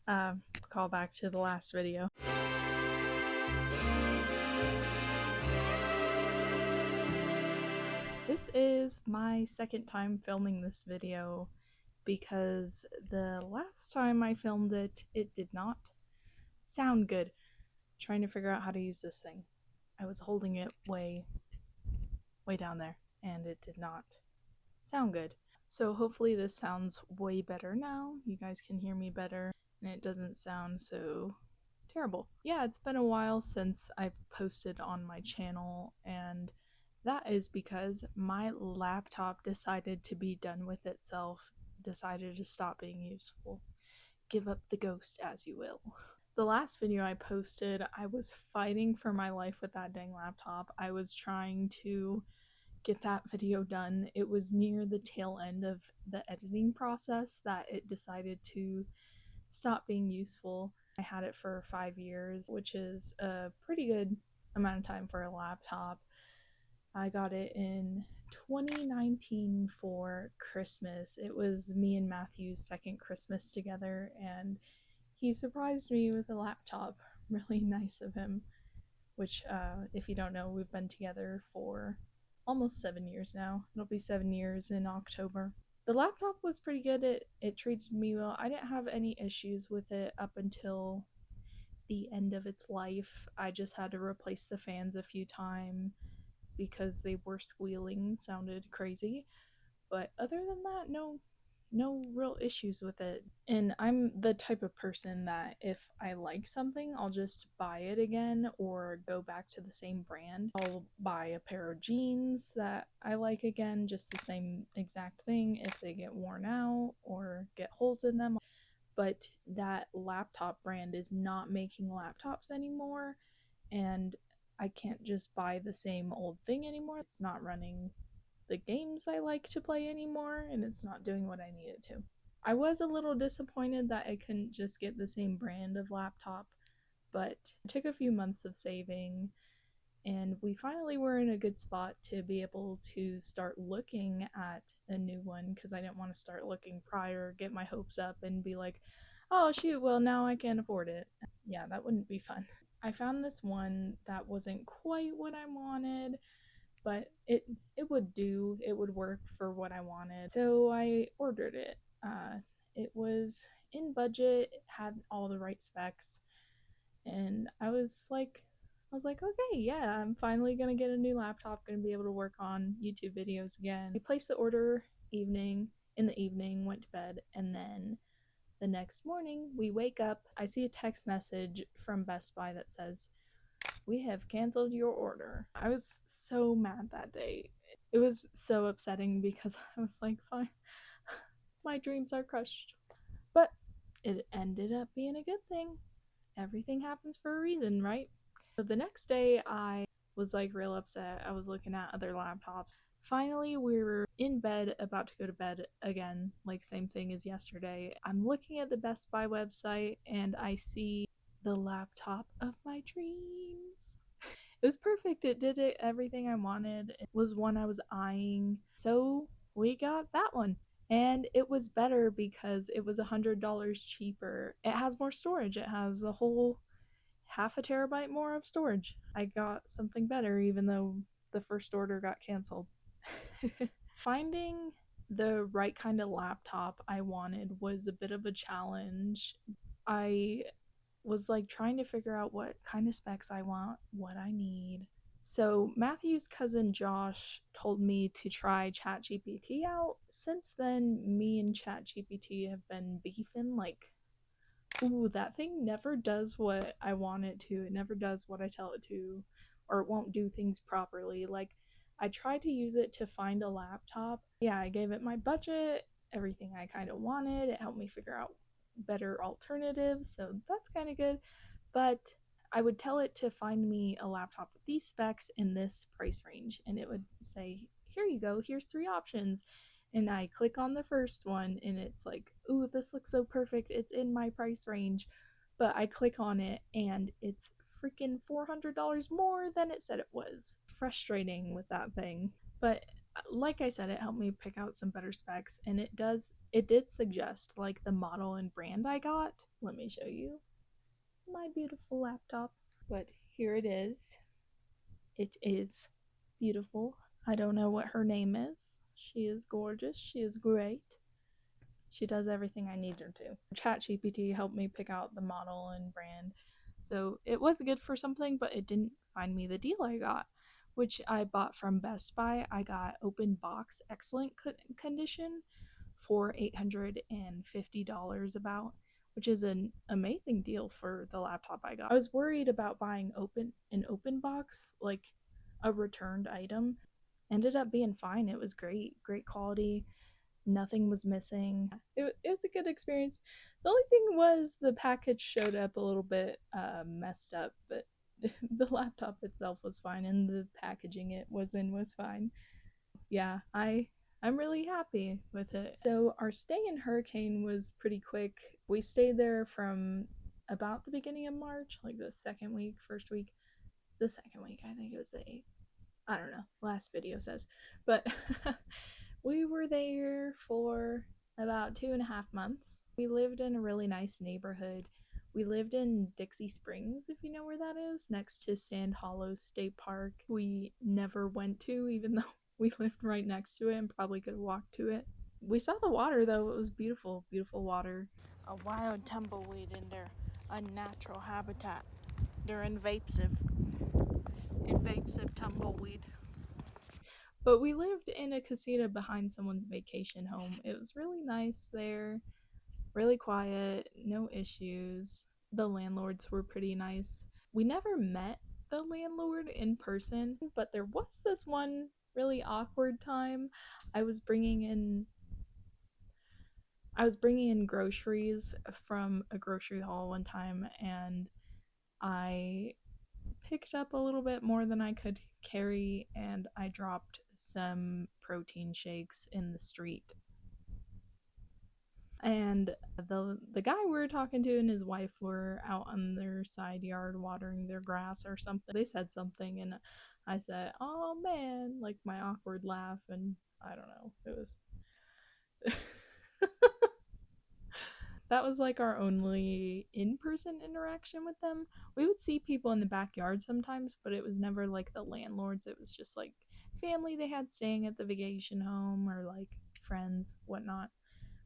Call back to the last video. This is my second time filming this video because the last time I filmed it, it did not sound good. Trying to figure out how to use this thing. I was holding it way down there and it did not sound good. So hopefully this sounds way better now. You guys can hear me better and it doesn't sound so terrible. Yeah, it's been a while since I've posted on my channel, and that is because my laptop decided to be done with itself, decided to stop being useful. Give up the ghost, as you will. The last video I posted, I was fighting for my life with that dang laptop. I was trying to get that video done. It was near the tail end of the editing process that it decided to stop being useful. I had it for 5 years, which is a pretty good amount of time for a laptop. I got it in 2019 for Christmas. It was me and Matthew's second Christmas together, and he surprised me with a laptop. Really nice of him, which, if you don't know, we've been together for almost 7 years now. It'll be 7 years in October. The laptop was pretty good. It treated me well. I didn't have any issues with it up until the end of its life. I just had to replace the fans a few times because they were squealing, sounded crazy. But other than that, no real issues with it. And I'm the type of person that if I like something, I'll just buy it again or go back to the same brand. I'll buy a pair of jeans that I like again, just the same exact thing if they get worn out or get holes in them. But that laptop brand is not making laptops anymore, and I can't just buy the same old thing anymore. It's not running the games I like to play anymore, and it's not doing what I need it to. I was a little disappointed that I couldn't just get the same brand of laptop, but it took a few months of saving, and we finally were in a good spot to be able to start looking at a new one, because I didn't want to start looking prior, get my hopes up, and be like, oh shoot, well now I can't afford it. Yeah, that wouldn't be fun. I found this one that wasn't quite what I wanted, but it would do. It would work for what I wanted. So I ordered it. It was in budget, had all the right specs, and I was like, okay, yeah, I'm finally gonna get a new laptop, gonna be able to work on YouTube videos again. We placed the order in the evening, went to bed, and then the next morning we wake up. I see a text message from Best Buy that says, we have canceled your order. I was so mad that day. It was so upsetting because I was like, fine, my dreams are crushed. But it ended up being a good thing. Everything happens for a reason, right? So the next day I was like real upset. I was looking at other laptops. Finally, we were in bed, about to go to bed again, like same thing as yesterday. I'm looking at the Best Buy website and I see the laptop of my dreams. It was perfect. It did everything I wanted. It was one I was eyeing. So we got that one. And it was better because it was $100 cheaper. It has more storage. It has a whole half a terabyte more of storage. I got something better even though the first order got canceled. Finding the right kind of laptop I wanted was a bit of a challenge. I was like trying to figure out what kind of specs I want, what I need. So Matthew's cousin Josh told me to try ChatGPT out. Since then, me and ChatGPT have been beefing like, ooh, that thing never does what I want it to. It never does what I tell it to, or it won't do things properly. Like, I tried to use it to find a laptop. Yeah, I gave it my budget, everything I kind of wanted. It helped me figure out better alternatives, so that's kind of good. But I would tell it to find me a laptop with these specs in this price range, and it would say, here you go, here's 3 options. And I click on the first one and it's like, ooh, this looks so perfect, it's in my price range. But I click on it and it's freaking $400 more than it said it was. It's frustrating with that thing. But like I said, it helped me pick out some better specs, and it did suggest like the model and brand I got. Let me show you my beautiful laptop. But here it is. It is beautiful. I don't know what her name is. She is gorgeous. She is great. She does everything I need her to. ChatGPT helped me pick out the model and brand. So it was good for something, but it didn't find me the deal I got, which I bought from Best Buy. I got open box, excellent condition for $850 about, which is an amazing deal for the laptop I got. I was worried about buying an open box, like a returned item. Ended up being fine. It was great quality. Nothing was missing. It was a good experience. The only thing was the package showed up a little bit messed up, but the laptop itself was fine, and the packaging it was in was fine. Yeah, I'm really happy with it. So our stay in Hurricane was pretty quick. We stayed there from about the beginning of March, like the second week, first week, the second week. I think it was the 8th. I don't know. Last video says, but we were there for about 2.5 months. We lived in a really nice neighborhood. We lived in Dixie Springs, if you know where that is, next to Sand Hollow State Park. We never went to, even though we lived right next to it and probably could have walked to it. We saw the water though. It was beautiful, beautiful water. A wild tumbleweed in their unnatural habitat. They're invasive tumbleweed. But we lived in a casita behind someone's vacation home. It was really nice there, really quiet, no issues. The landlords were pretty nice. We never met the landlord in person, but there was this one really awkward time. I was bringing in groceries from a grocery haul one time, and I picked up a little bit more than I could carry, and I dropped some protein shakes in the street. And the guy we were talking to and his wife were out on their side yard watering their grass or something. They said something, and I said, "Oh man," like my awkward laugh, and I don't know. It was that was like our only in-person interaction with them. We would see people in the backyard sometimes, but it was never like the landlords. It was just like family they had staying at the vacation home, or like friends, whatnot,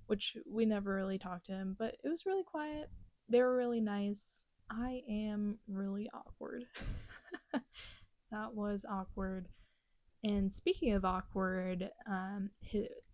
which we never really talked to him, but it was really quiet. They were really nice. I am really awkward. That was awkward. And speaking of awkward,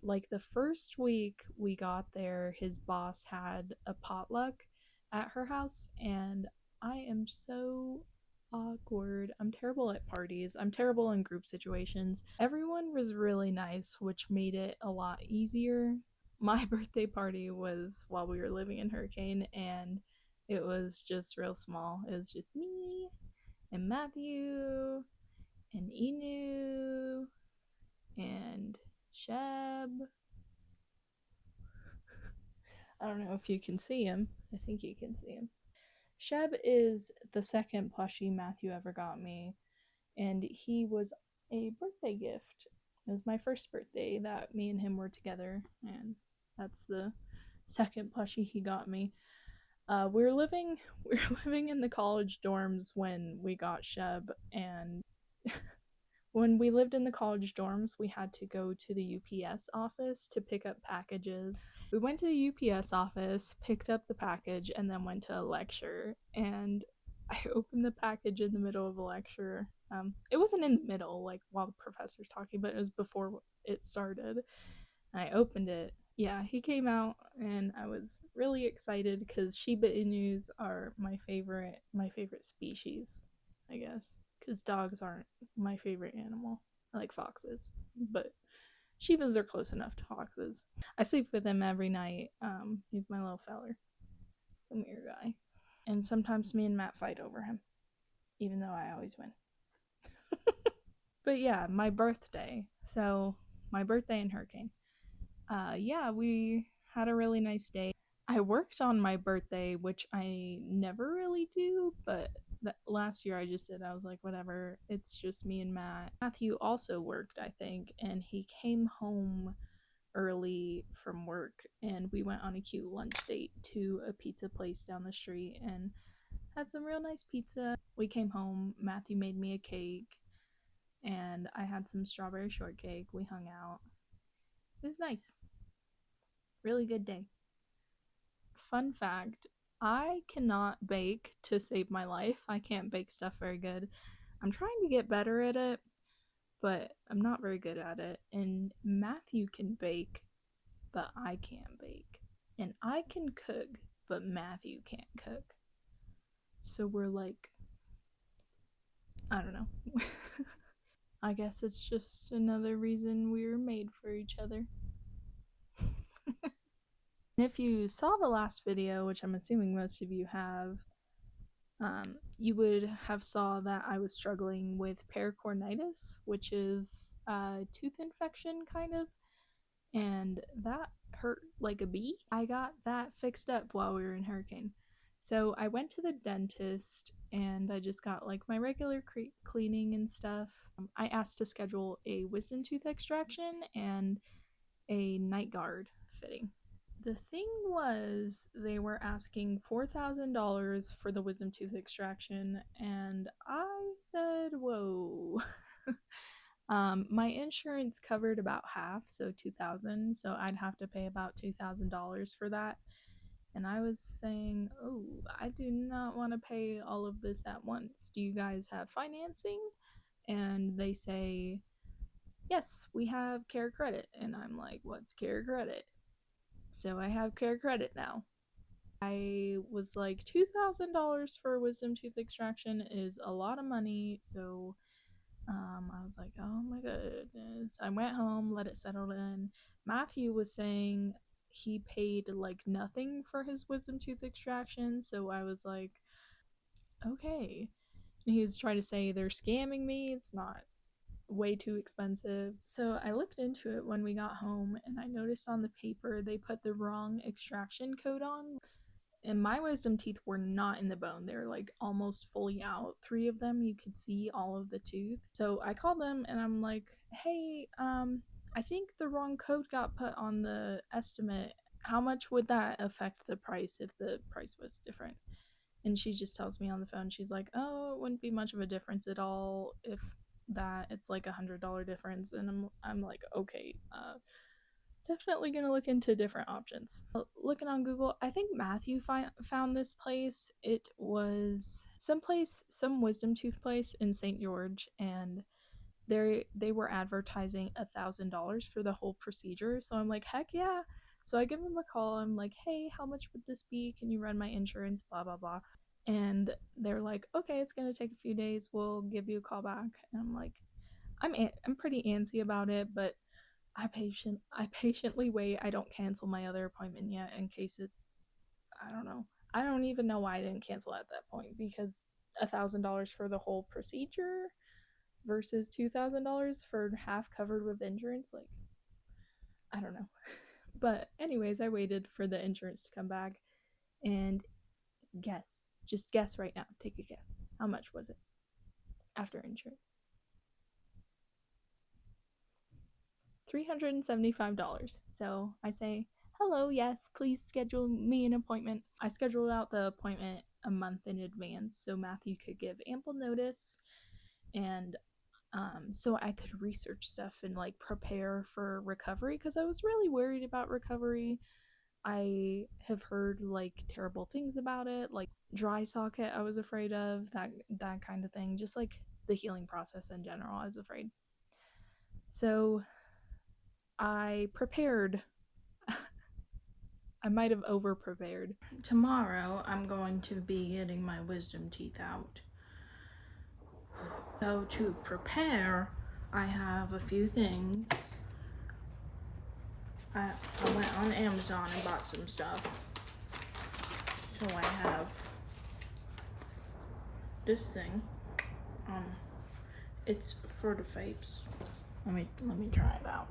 like the first week we got there, his boss had a potluck at her house, and I am so awkward. I'm terrible at parties. I'm terrible in group situations. Everyone was really nice, which made it a lot easier. My birthday party was while we were living in Hurricane, and it was just real small. It was just me and Matthew and Inu and Sheb. I don't know if you can see him. I think you can see him. Sheb is the second plushie Matthew ever got me, and he was a birthday gift. It was my first birthday that me and him were together, and that's the second plushie he got me. We were living we were living in the college dorms when we got Sheb, and when we lived in the college dorms, we had to go to the UPS office to pick up packages. We went to the UPS office, picked up the package, and then went to a lecture. And I opened the package in the middle of a lecture. It wasn't in the middle, like while the professor's talking, but it was before it started. And I opened it. Yeah, he came out, and I was really excited because Shiba Inus are my favorite species, I guess, because dogs aren't my favorite animal. I like foxes, but Shibas are close enough to foxes. I sleep with him every night. He's my little feller. Come here, guy. And sometimes me and Matt fight over him, even though I always win. But yeah, my birthday. So, my birthday in Hurricane. Yeah, we had a really nice day. I worked on my birthday, which I never really do, but last year I just did. I was like, whatever, it's just me and Matt. Matthew also worked, I think, and he came home early from work and we went on a cute lunch date to a pizza place down the street and had some real nice pizza. We came home, Matthew made me a cake, and I had some strawberry shortcake. We hung out. It was nice. Really good day. Fun fact, I cannot bake to save my life. I can't bake stuff very good. I'm trying to get better at it, but I'm not very good at it. And Matthew can bake, but I can't bake. And I can cook, but Matthew can't cook. So we're like, I don't know. I guess it's just another reason we were made for each other. If you saw the last video, which I'm assuming most of you have, you would have saw that I was struggling with pericornitis, which is a tooth infection kind of, and that hurt like a bee. I got that fixed up while we were in hurricane. So I went to the dentist and I just got like my regular cleaning and stuff. I asked to schedule a wisdom tooth extraction and a night guard fitting. The thing was, they were asking $4,000 for the wisdom tooth extraction, and I said, whoa. My insurance covered about half, so $2,000, so I'd have to pay about $2,000 for that. And I was saying, oh, I do not want to pay all of this at once. Do you guys have financing? And they say, yes, we have Care Credit. And I'm like, what's Care Credit? So I have Care Credit now. I was like, $2,000 for a wisdom tooth extraction is a lot of money. So I was like, oh my goodness. I went home, let it settle in. Matthew was saying he paid like nothing for his wisdom tooth extraction. So I was like, okay. And he was trying to say they're scamming me. It's not way too expensive. So I looked into it when we got home and I noticed on the paper they put the wrong extraction code on. And my wisdom teeth were not in the bone. They were like almost fully out. Three of them, you could see all of the tooth. So I called them and I'm like, hey, I think the wrong code got put on the estimate. How much would that affect the price if the price was different? And she just tells me on the phone, she's like, oh, it wouldn't be much of a difference at all. If that, it's like $100 difference. And I'm like, okay, definitely gonna look into different options. Looking on Google, I think Matthew found this place. It was some wisdom tooth place in St. George, and they were advertising $1,000 for the whole procedure. So I'm like, heck yeah. So I give them a call. I'm like, hey, how much would this be? Can you run my insurance? Blah blah blah. And they're like, okay, it's gonna take a few days. We'll give you a call back. And I'm like, I'm pretty antsy about it, but I patiently wait. I don't cancel my other appointment yet in case it. I don't know. I don't even know why I didn't cancel at that point because $1,000 for the whole procedure versus $2,000 for half covered with insurance. Like, I don't know. But anyways, I waited for the insurance to come back, and just guess right now. Take a guess. How much was it after insurance? $375. So I say, hello, yes, please schedule me an appointment. I scheduled out the appointment a month in advance so Matthew could give ample notice and so I could research stuff and like prepare for recovery because I was really worried about recovery. I have heard like terrible things about it, like dry socket I was afraid of, that kind of thing, just like the healing process in general I was afraid. So I prepared. I might have over prepared. Tomorrow I'm going to be getting my wisdom teeth out. So to prepare, I have a few things. I went on Amazon and bought some stuff. So I have this thing. It's for the vapes. Let me try it out.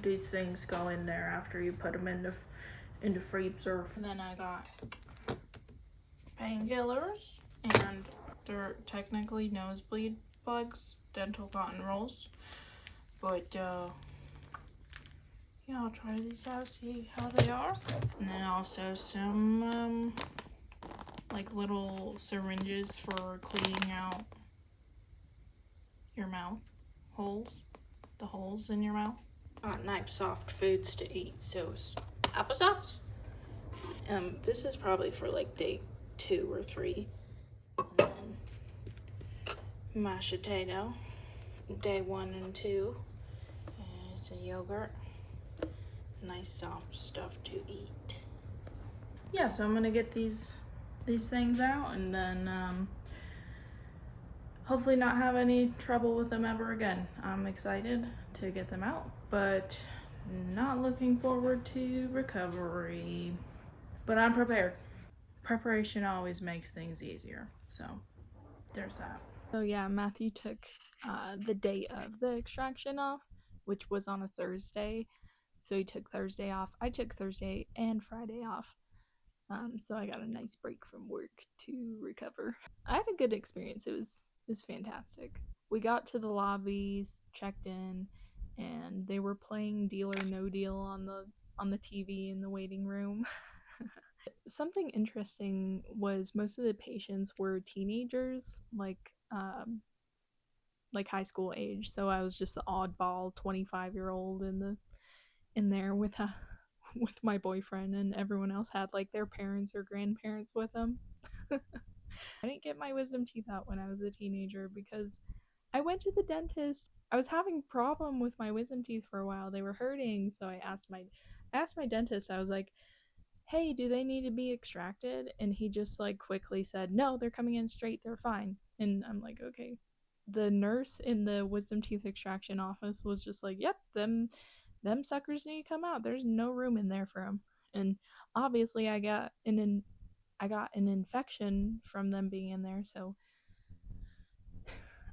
These things go in there after you put them into freezer. And then I got painkillers, and they're technically nosebleed plugs, dental cotton rolls. But yeah, I'll try these out, see how they are. And then also some like little syringes for cleaning out your mouth holes, the holes in your mouth. Got nice soft foods to eat, so applesauce. This is probably for like day 2 or 3. And then mashed potato, day 1 and 2. And it's a yogurt. Nice soft stuff to eat. Yeah, so I'm gonna get these things out, and then hopefully not have any trouble with them ever again. I'm excited to get them out, but not looking forward to recovery. But I'm prepared. Preparation always makes things easier, so there's that. So yeah, Matthew took the day of the extraction off, which was on a Thursday. So he took Thursday off. I took Thursday and Friday off. So I got a nice break from work to recover. I had a good experience. It was fantastic. We got to the lobbies, checked in, and they were playing Deal or No Deal on the TV in the waiting room. Something interesting was most of the patients were teenagers, like high school age. So I was just the oddball 25-year-old in there with my boyfriend, and everyone else had like their parents or grandparents with them. I didn't get my wisdom teeth out when I was a teenager because I went to the dentist. I was having a problem with my wisdom teeth for a while. They were hurting, so I asked my dentist. I was like, "Hey, do they need to be extracted?" And he just like quickly said, "No, they're coming in straight. They're fine." And I'm like, "Okay." The nurse in the wisdom teeth extraction office was just like, "Yep, them suckers need to come out. There's no room in there for them." And obviously I got an infection from them being in there, so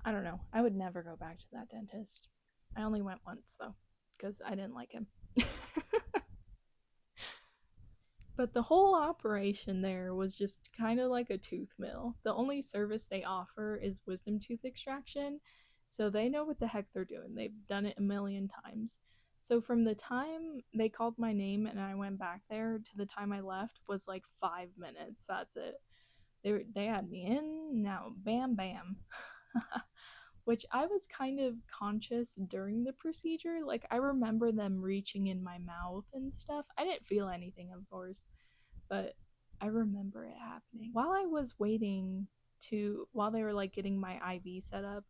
I don't know. I would never go back to that dentist. I only went once though, because I didn't like him. But the whole operation there was just kind of like a tooth mill. The only service they offer is wisdom tooth extraction, so they know what the heck they're doing. They've done it a million times. So from the time they called my name and I went back there to the time I left was like 5 minutes. That's it. They had me in, now bam bam. Which I was kind of conscious during the procedure. Like, I remember them reaching in my mouth and stuff. I didn't feel anything, of course, but I remember it happening. While I was waiting while they were like getting my IV set up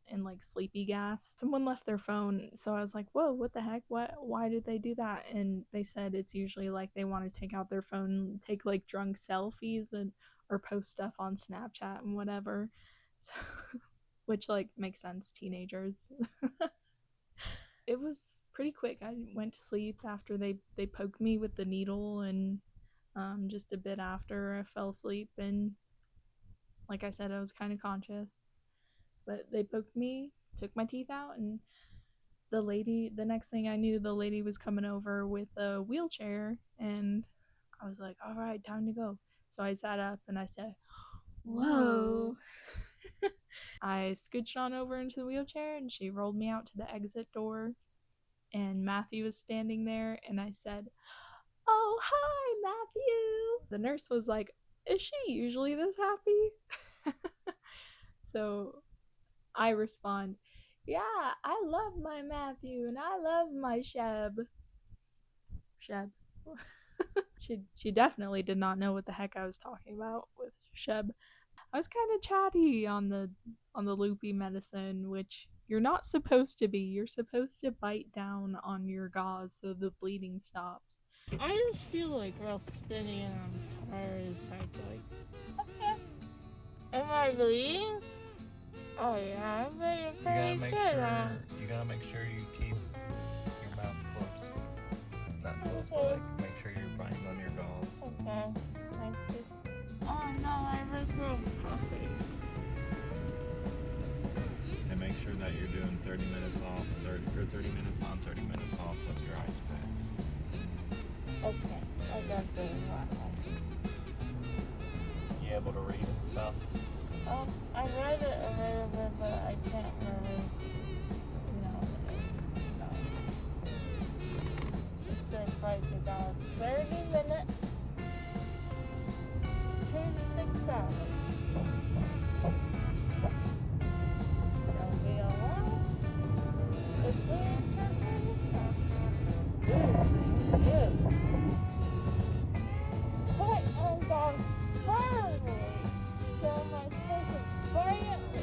and like sleepy gas, someone left their phone. So I was like, whoa, what the heck? Why did they do that? And they said it's usually like they want to take out their phone, take like drunk selfies or post stuff on Snapchat and whatever. So which like makes sense, teenagers. It was pretty quick. I went to sleep after they poked me with the needle, and just a bit after I fell asleep, and like I said, I was kind of conscious. But they poked me, took my teeth out, and the next thing I knew, the lady was coming over with a wheelchair, and I was like, all right, time to go. So I sat up and I said, whoa. I scooched on over into the wheelchair, and she rolled me out to the exit door, and Matthew was standing there, and I said, oh, hi, Matthew. The nurse was like, is she usually this happy? So I respond, yeah, I love my Matthew, and I love my Sheb. She definitely did not know what the heck I was talking about with Sheb. I was kind of chatty on the loopy medicine, which you're not supposed to be. You're supposed to bite down on your gauze so the bleeding stops. I just feel like real spinny and I'm tired. Okay. Am I bleeding? Oh yeah, I'm bleeding pretty good. You gotta make sure you keep your mouth closed. Not closed, but like make sure you're biting on your gauze. Okay. Thank you. Oh no, I regret coffee. And make sure that you're doing 30 minutes off and For 30 minutes on, 30 minutes off, plus your ice packs. Okay, I got the right. You able to read and stuff? I read it a little bit, but I can't really, no. It said $5 30 minutes to 6 hours. It'll be a while. It's very good. Put on dogs firmly so my person violently.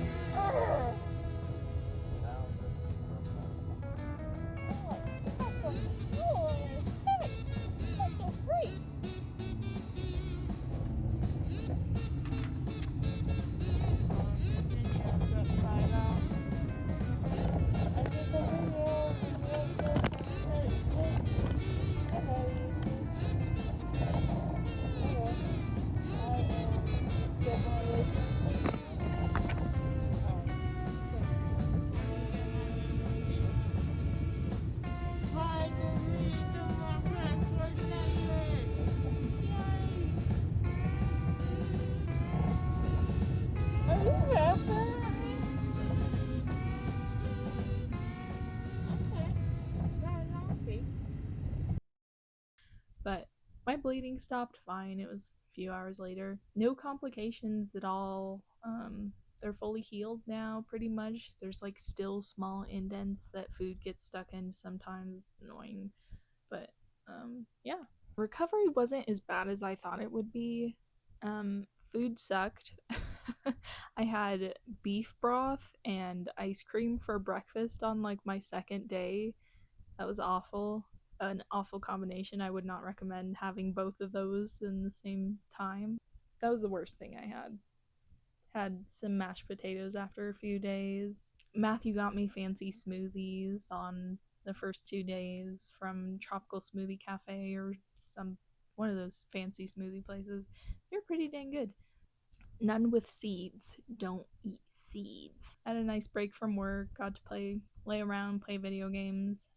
But my bleeding stopped fine. It was a few hours later. No complications at all. They're fully healed now, pretty much. There's like still small indents that food gets stuck in sometimes. It's annoying. But yeah. Recovery wasn't as bad as I thought it would be. Food sucked. I had beef broth and ice cream for breakfast on like my second day. That was awful. An awful combination. I would not recommend having both of those in the same time. That was the worst thing I had. Had some mashed potatoes after a few days. Matthew got me fancy smoothies on the first 2 days from Tropical Smoothie Cafe or some one of those fancy smoothie places. They're pretty dang good. None with seeds. Don't eat seeds. Had a nice break from work. Got to lay around, play video games.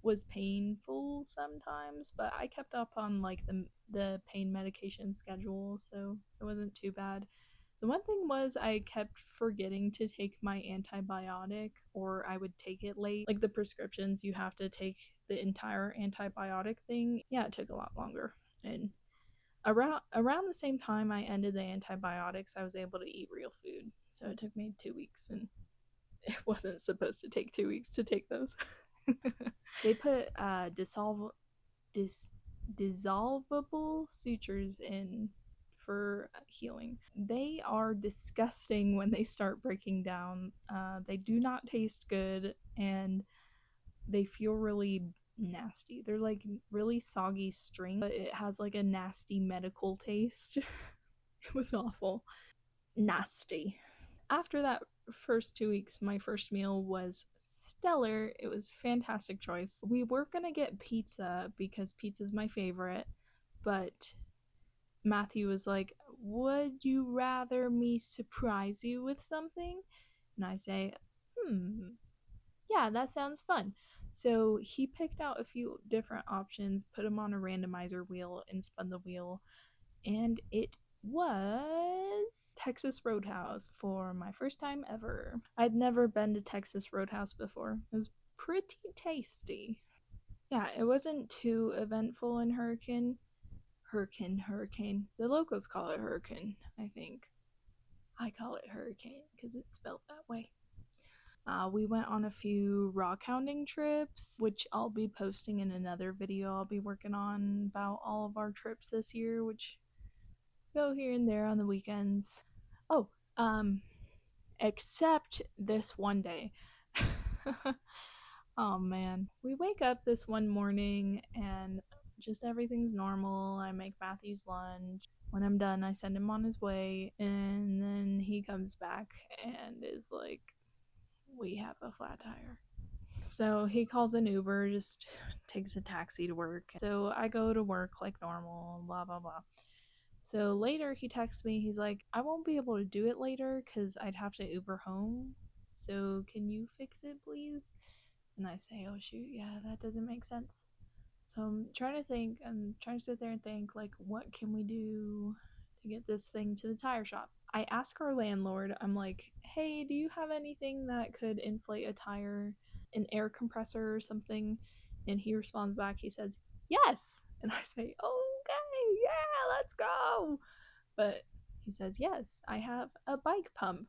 Was painful sometimes, but I kept up on like the pain medication schedule, so it wasn't too bad. The one thing was I kept forgetting to take my antibiotic, or I would take it late. Like the prescriptions, you have to take the entire antibiotic thing. Yeah, it took a lot longer. And around the same time I ended the antibiotics, I was able to eat real food. So it took me 2 weeks, and it wasn't supposed to take 2 weeks to take those. They put dissolvable sutures in for healing. They are disgusting when they start breaking down. They do not taste good, and they feel really nasty. They're like really soggy string, but it has like a nasty medical taste. It was awful. Nasty. After that first 2 weeks, my first meal was stellar. It was fantastic choice. We were gonna get pizza because pizza's my favorite, but Matthew was like, "Would you rather me surprise you with something?" And I say, yeah, that sounds fun. So he picked out a few different options, put them on a randomizer wheel, and spun the wheel, and it was Texas Roadhouse for my first time ever. I'd never been to Texas Roadhouse before. It was pretty tasty. Yeah, it wasn't too eventful in Hurricane. Hurricane. The locals call it Hurricane, I think. I call it Hurricane because it's spelled that way. We went on a few rockhounding trips, which I'll be posting in another video I'll be working on about all of our trips this year, which go here and there on the weekends. Oh, except this one day. Oh man. We wake up this one morning and just everything's normal. I make Matthew's lunch. When I'm done, I send him on his way, and then he comes back and is like, "We have a flat tire." So he calls an Uber, just takes a taxi to work. So I go to work like normal, blah blah blah. So later he texts me, he's like, I won't be able to do it later because I'd have to Uber home. So can you fix it, please? And I say, oh shoot, yeah, that doesn't make sense. So I'm trying to sit there and think, like, what can we do to get this thing to the tire shop? I ask our landlord, I'm like, hey, do you have anything that could inflate a tire, an air compressor or something? And he responds back, he says, yes. And I say, okay, yeah, let's go. But he says, yes, I have a bike pump.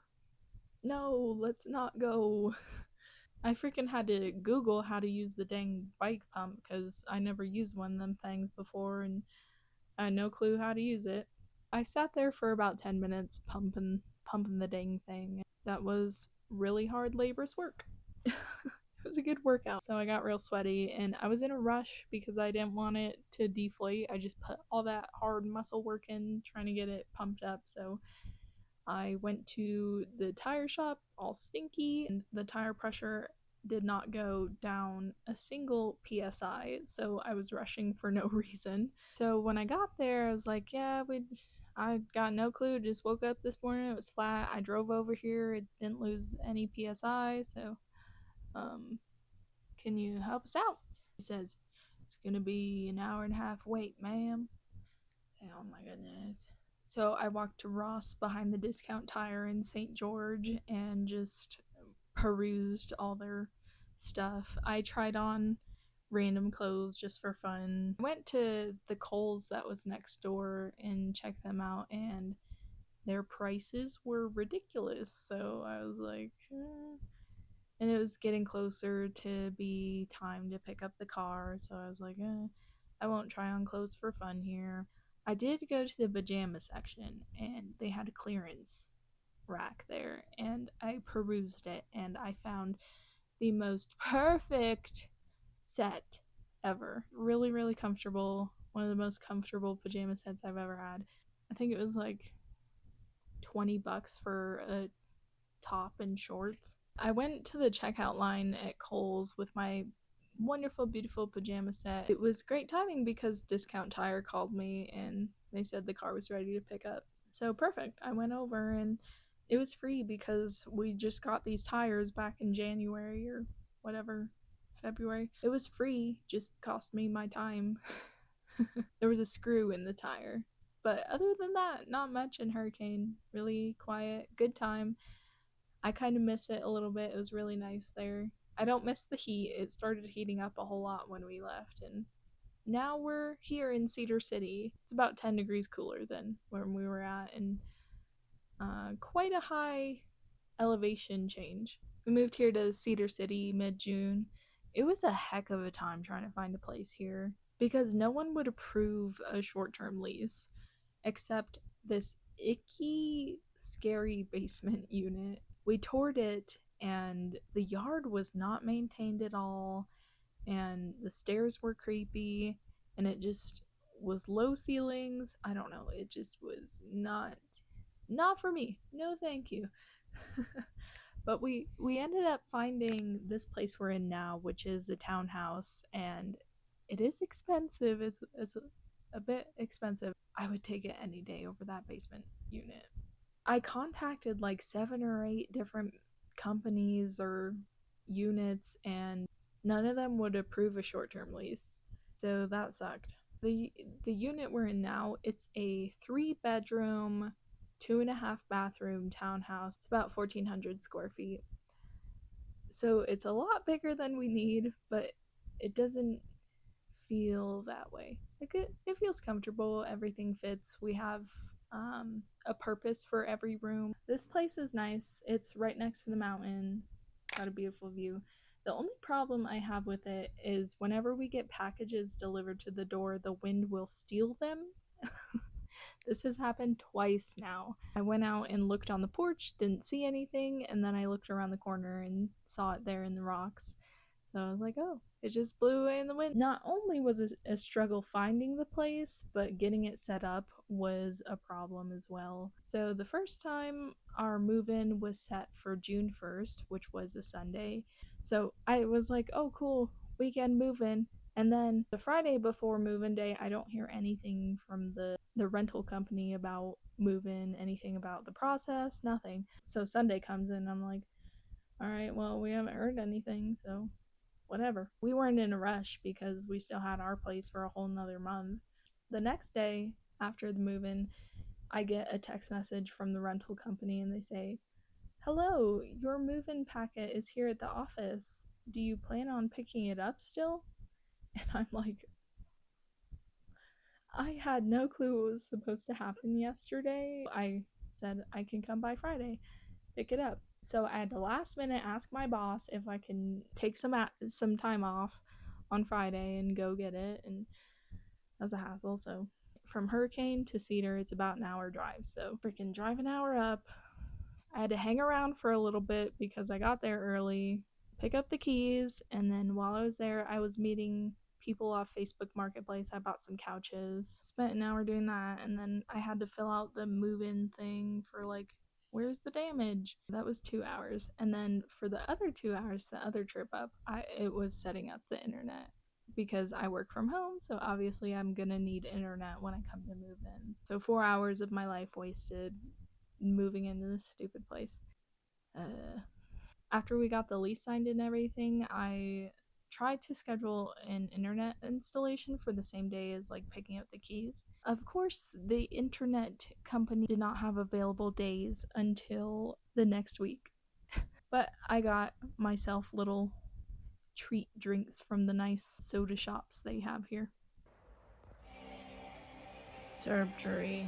No, let's not go. I freaking had to Google how to use the dang bike pump because I never used one of them things before and I had no clue how to use it. I sat there for about 10 minutes pumping the dang thing. That was really hard laborious work. It was a good workout. So I got real sweaty and I was in a rush because I didn't want it to deflate. I just put all that hard muscle work in trying to get it pumped up. So I went to the tire shop all stinky, and the tire pressure did not go down a single psi, so I was rushing for no reason. So when I got there, I was like, yeah, I got no clue, just woke up this morning, it was flat. I drove over here, it didn't lose any psi, so um can you help us out? He says, it's gonna be an hour and a half wait, ma'am. I say, oh my goodness. So I walked to Ross behind the discount tire in St. George and just perused all their stuff. I tried on random clothes just for fun. I went to the Kohl's that was next door and checked them out, and their prices were ridiculous. So I was like, and it was getting closer to be time to pick up the car. So I was like, I won't try on clothes for fun here. I did go to the pajama section and they had a clearance rack there and I perused it and I found the most perfect set ever. Really, really comfortable. One of the most comfortable pajama sets I've ever had. I think it was like $20 for a top and shorts. I went to the checkout line at Kohl's with my wonderful, beautiful pajama set. It was great timing because Discount Tire called me and they said the car was ready to pick up. So perfect. I went over and it was free because we just got these tires back in January or whatever, February. It was free, just cost me my time. There was a screw in the tire. But other than that, not much in Hurricane. Really quiet, good time. I kind of miss it a little bit. It was really nice there. I don't miss the heat. It started heating up a whole lot when we left, and now we're here in Cedar City. It's about 10 degrees cooler than when we were at, and quite a high elevation change. We moved here to Cedar City mid-June. It was a heck of a time trying to find a place here because no one would approve a short-term lease except this icky, scary basement unit. We toured it, and the yard was not maintained at all, and the stairs were creepy, and it just was low ceilings. I don't know. It just was not for me. No, thank you. But we ended up finding this place we're in now, which is a townhouse, and it is expensive. It's a bit expensive. I would take it any day over that basement unit. I contacted like 7 or 8 different companies or units, and none of them would approve a short-term lease. So that sucked. The unit we're in now, it's a 3-bedroom, 2.5 bathroom townhouse. It's about 1,400 square feet. So it's a lot bigger than we need, but it doesn't feel that way. Like it feels comfortable. Everything fits. We have a purpose for every room. This place is nice. It's right next to the mountain. Got a beautiful view. The only problem I have with it is whenever we get packages delivered to the door, the wind will steal them. This has happened twice now. I went out and looked on the porch, didn't see anything, and then I looked around the corner and saw it there in the rocks. So I was like, oh, it just blew away in the wind. Not only was it a struggle finding the place, but getting it set up was a problem as well. So the first time our move-in was set for June 1st, which was a Sunday. So I was like, oh, cool, weekend move-in. And then the Friday before move-in day, I don't hear anything from the rental company about move-in, anything about the process, nothing. So Sunday comes in, I'm like, all right, well, we haven't heard anything, so whatever. We weren't in a rush because we still had our place for a whole nother month. The next day after the move-in, I get a text message from the rental company and they say, hello, your move-in packet is here at the office. Do you plan on picking it up still? And I'm like, I had no clue what was supposed to happen yesterday. I said I can come by Friday, pick it up. So I had to last minute ask my boss if I can take some time off on Friday and go get it, and that was a hassle. So from Hurricane to Cedar, it's about an hour drive. So freaking drive an hour up. I had to hang around for a little bit because I got there early, pick up the keys, and then while I was there, I was meeting people off Facebook Marketplace. I bought some couches, spent an hour doing that, and then I had to fill out the move-in thing for like, where's the damage? That was 2 hours. And then for the other 2 hours, the other trip up, it was setting up the internet because I work from home, so obviously I'm gonna need internet when I come to move in. So 4 hours of my life wasted moving into this stupid place. After we got the lease signed and everything, I tried to schedule an internet installation for the same day as like picking up the keys. Of course, the internet company did not have available days until the next week. But I got myself little treat drinks from the nice soda shops they have here. Surgery.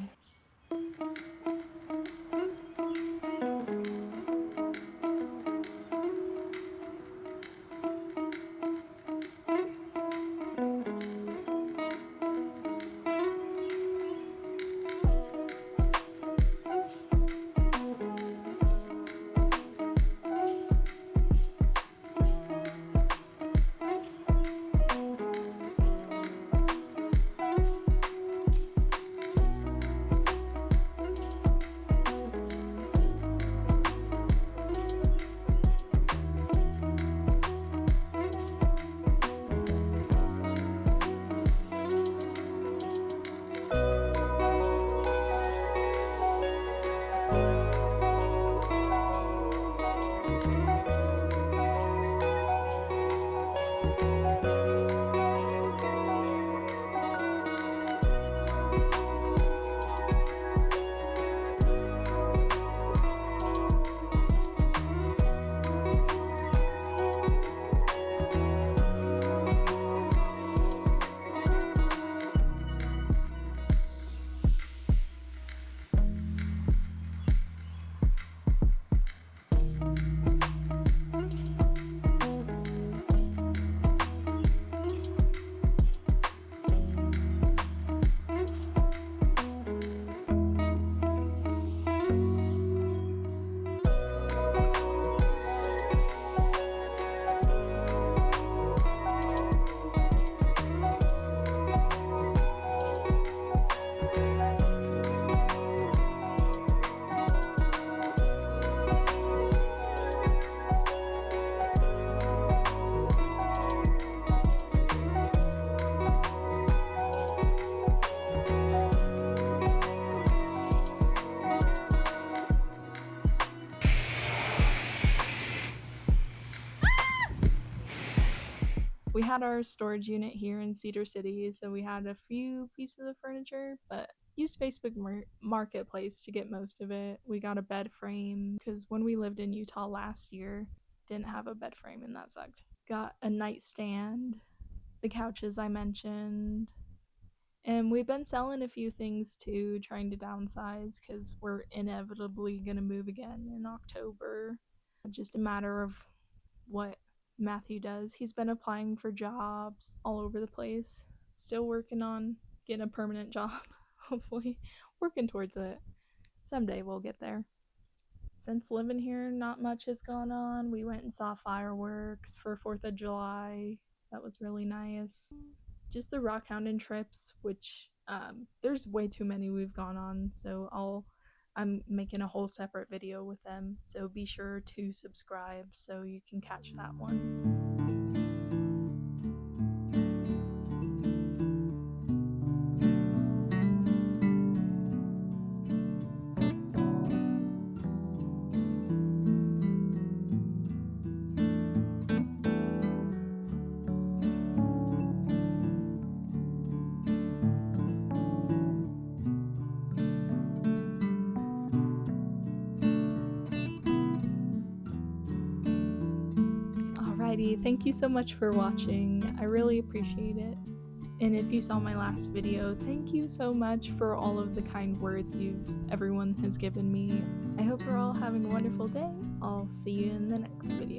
We had our storage unit here in Cedar City, so we had a few pieces of furniture, but used Facebook Marketplace to get most of it. We got a bed frame because when we lived in Utah last year, didn't have a bed frame and that sucked. Got a nightstand, the couches I mentioned, and we've been selling a few things too, trying to downsize because we're inevitably gonna move again in October. Just a matter of what Matthew does. He's been applying for jobs all over the place. Still working on getting a permanent job. Hopefully, working towards it. Someday we'll get there. Since living here, not much has gone on. We went and saw fireworks for 4th of July. That was really nice. Just the Rockhounding trips, which there's way too many we've gone on, so I'm making a whole separate video with them, so be sure to subscribe so you can catch that one. thank you so much for watching. I really appreciate it. And if you saw my last video, thank you so much for all of the kind words everyone has given me. I hope you're all having a wonderful day. I'll see you in the next video.